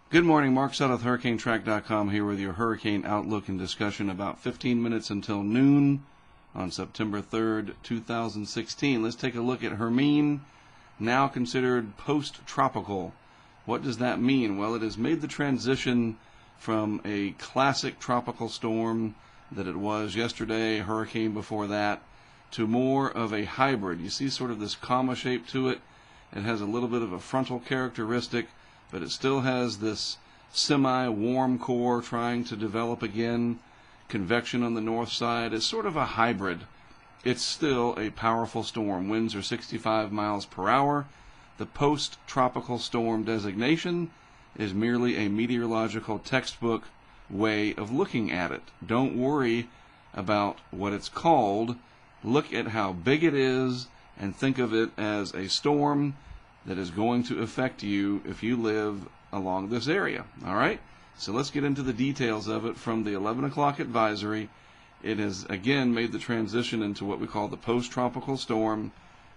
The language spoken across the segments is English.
Good morning, Mark Sudduth, HurricaneTrack.com here with your hurricane outlook and discussion about 15 minutes until noon on September 3rd, 2016. Let's take a look at Hermine, now considered post-tropical. What does that mean? Well, it has made the transition from a classic tropical storm that it was yesterday, hurricane before that, to more of a hybrid. You see sort of this comma shape to it. It has a little bit of a frontal characteristic, but it still has this semi-warm core trying to develop again. Convection on the north side is sort of a hybrid. It's still a powerful storm. Winds are 65 miles per hour. The post-tropical storm designation is merely a meteorological textbook way of looking at it. Don't worry about what it's called. Look at how big it is and think of it as a storm that is going to affect you if you live along this area. All right? So let's get into the details of it from the 11 o'clock advisory. It has, again, made the transition into what we call the post-tropical storm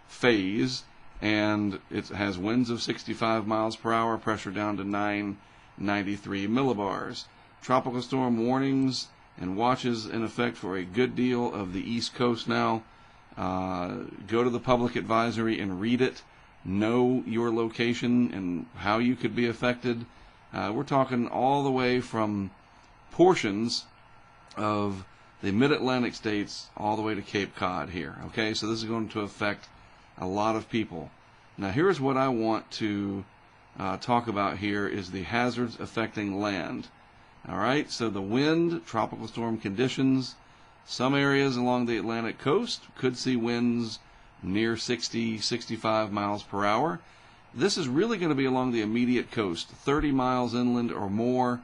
phase, and it has winds of 65 miles per hour, pressure down to 993 millibars. Tropical storm warnings and watches in effect for a good deal of the East Coast now. Go to the public advisory and read it. Know your location and how you could be affected. We're talking all the way from portions of the mid-Atlantic states all the way to Cape Cod here. Okay, so this is going to affect a lot of people. Now here's what I want to talk about here is the hazards affecting land. All right, so the wind, tropical storm conditions. Some areas along the Atlantic coast could see winds near 60, 65 miles per hour. This is really going to be along the immediate coast, 30 miles inland or more,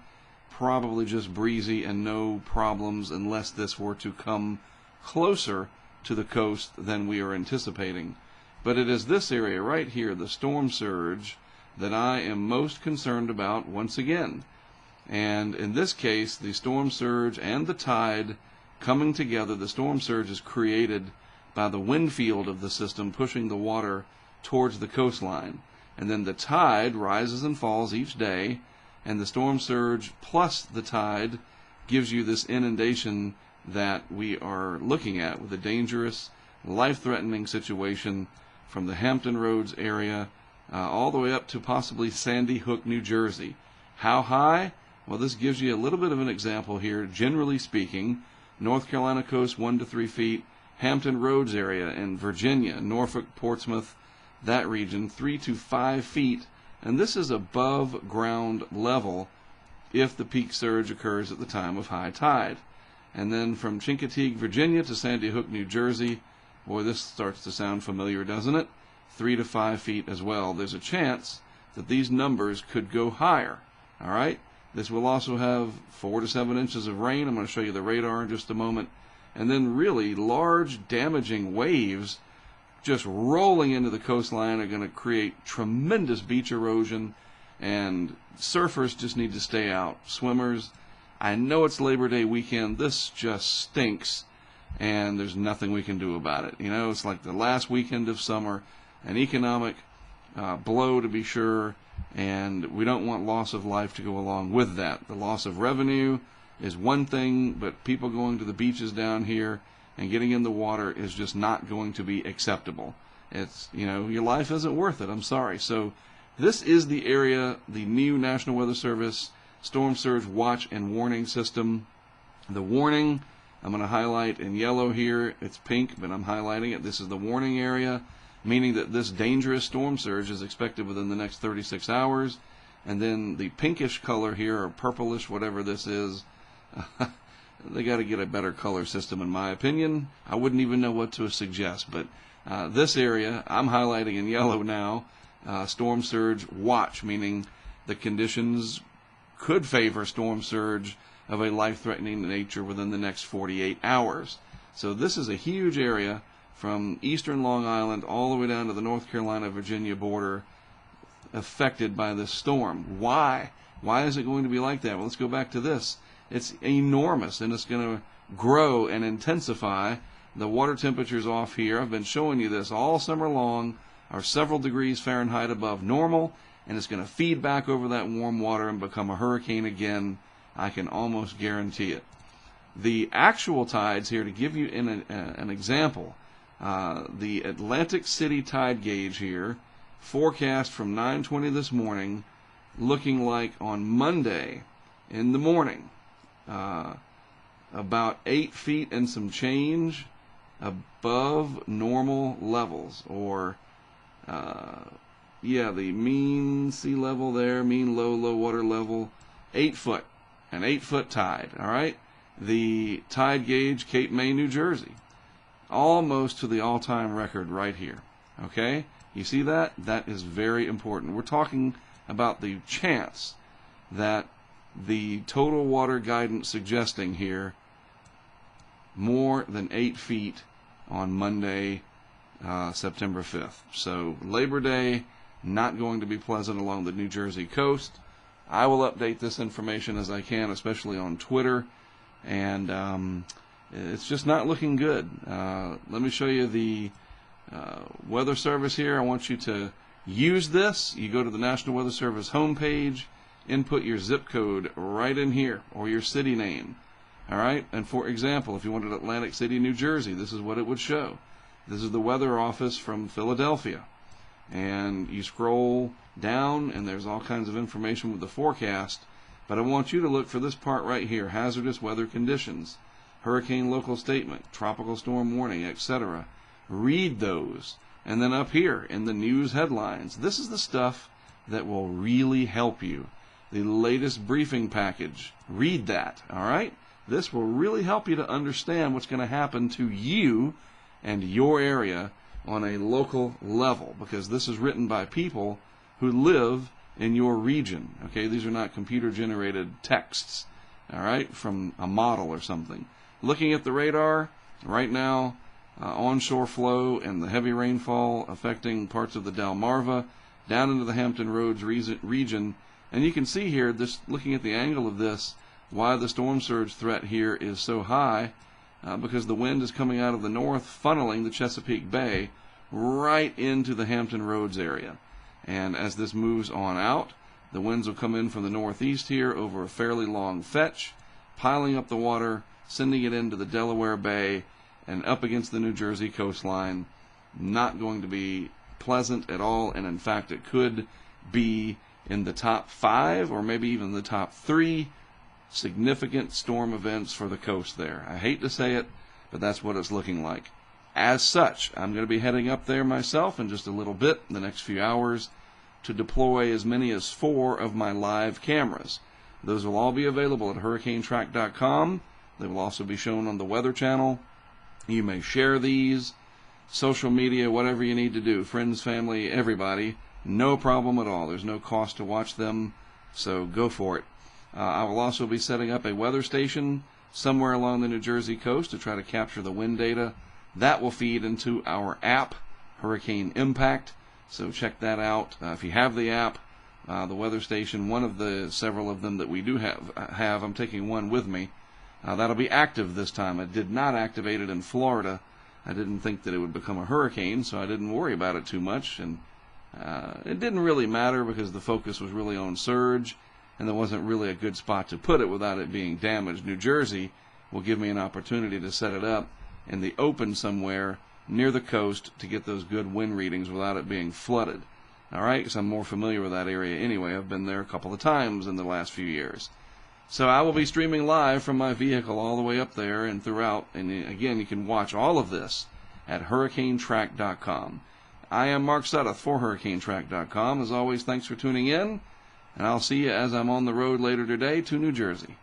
probably just breezy and no problems unless this were to come closer to the coast than we are anticipating. But it is this area right here, the storm surge, that I am most concerned about once again. And in this case, the storm surge and the tide coming together, the storm surge is created by the wind field of the system pushing the water towards the coastline. And then the tide rises and falls each day, and the storm surge plus the tide gives you this inundation that we are looking at with a dangerous, life-threatening situation from the Hampton Roads area all the way up to possibly Sandy Hook, New Jersey. How high? Well, this gives you a little bit of an example here. Generally speaking, North Carolina coast 1 to 3 feet, Hampton Roads area in Virginia, Norfolk, Portsmouth, that region, 3 to 5 feet. And this is above ground level if the peak surge occurs at the time of high tide. And then from Chincoteague, Virginia to Sandy Hook, New Jersey, boy, this starts to sound familiar, doesn't it? 3 to 5 feet as well. There's a chance that these numbers could go higher. All right? This will also have 4 to 7 inches of rain. I'm going to show you the radar in just a moment. And then really large damaging waves just rolling into the coastline are going to create tremendous beach erosion, and surfers just need to stay out. Swimmers, I know it's Labor Day weekend. This just stinks, and there's nothing we can do about it. You know, it's like the last weekend of summer, an economic blow to be sure, and we don't want loss of life to go along with that. The loss of revenue is one thing, but people going to the beaches down here and getting in the water is just not going to be acceptable. It's, you know, your life isn't worth it. I'm sorry. So this is the area, the new National Weather Service Storm Surge Watch and Warning System. The warning, I'm going to highlight in yellow here. It's pink, but I'm highlighting it. This is the warning area, meaning that this dangerous storm surge is expected within the next 36 hours. And then the pinkish color here, or purplish, whatever this is, they got to get a better color system, in my opinion. I wouldn't even know what to suggest, but this area, I'm highlighting in yellow now, storm surge watch, meaning the conditions could favor storm surge of a life-threatening nature within the next 48 hours. So this is a huge area from eastern Long Island all the way down to the North Carolina-Virginia border affected by this storm. Why? Why is it going to be like that? Well, let's go back to this. It's enormous, and it's going to grow and intensify. The water temperatures off here, I've been showing you this all summer long, are several degrees Fahrenheit above normal, and it's going to feed back over that warm water and become a hurricane again. I can almost guarantee it. The actual tides here, to give you an example, the Atlantic City tide gauge here, forecast from 9:20 this morning, looking like on Monday in the morning, about 8 feet and some change above normal levels, or the mean sea level there, mean low water level, 8 foot, an 8-foot tide. All right, the tide gauge, Cape May, New Jersey, almost to the all-time record right here. Okay, you see that? That is very important. We're talking about the chance that the total water guidance suggesting here more than 8 feet on Monday, September 5th. So Labor Day, not going to be pleasant along the New Jersey coast. I will update this information as I can, especially on Twitter, and it's just not looking good. Let me show you the Weather Service here. I want you to use this. You go to the National Weather Service homepage, input your zip code right in here, or your city name. All right, and for example, if you wanted Atlantic City, New Jersey, this is what it would show. This is the weather office from Philadelphia, and you scroll down and there's all kinds of information with the forecast, but I want you to look for this part right here: hazardous weather conditions, hurricane local statement, tropical storm warning, etc. Read those, and then up here in the news headlines, this is the stuff that will really help you. The latest briefing package, read that. All right, this will really help you to understand what's going to happen to you and your area on a local level, because this is written by people who live in your region. Okay, these are not computer generated texts, all right, from a model or something. Looking at the radar right now, onshore flow and the heavy rainfall affecting parts of the Delmarva down into the Hampton Roads region, and you can see here, this, looking at the angle of this, why the storm surge threat here is so high, because the wind is coming out of the north, funneling the Chesapeake Bay right into the Hampton Roads area. And as this moves on out, the winds will come in from the northeast here over a fairly long fetch, piling up the water, sending it into the Delaware Bay and up against the New Jersey coastline. Not going to be pleasant at all, and in fact it could be in the top 5 or maybe even the top 3 significant storm events for the coast there. I hate to say it, but that's what it's looking like. As such, I'm going to be heading up there myself in just a little bit, in the next few hours, to deploy as many as 4 of my live cameras. Those will all be available at hurricanetrack.com. They will also be shown on the Weather Channel. You may share these, social media, whatever you need to do, friends, family, everybody, no problem at all. There's no cost to watch them, so go for it. I will also be setting up a weather station somewhere along the New Jersey coast to try to capture the wind data. That will feed into our app, Hurricane Impact, so check that out. If you have the app, the weather station, one of the several of them that we do have, I'm taking one with me. That'll be active this time. I did not activate it in Florida. I didn't think that it would become a hurricane, so I didn't worry about it too much, and it didn't really matter because the focus was really on surge, and there wasn't really a good spot to put it without it being damaged. New Jersey will give me an opportunity to set it up in the open somewhere near the coast to get those good wind readings without it being flooded. All right, because I'm more familiar with that area anyway. I've been there a couple of times in the last few years. So I will be streaming live from my vehicle all the way up there and throughout. And again, you can watch all of this at hurricanetrack.com. I am Mark Sudduth for hurricanetrack.com. As always, thanks for tuning in, and I'll see you as I'm on the road later today to New Jersey.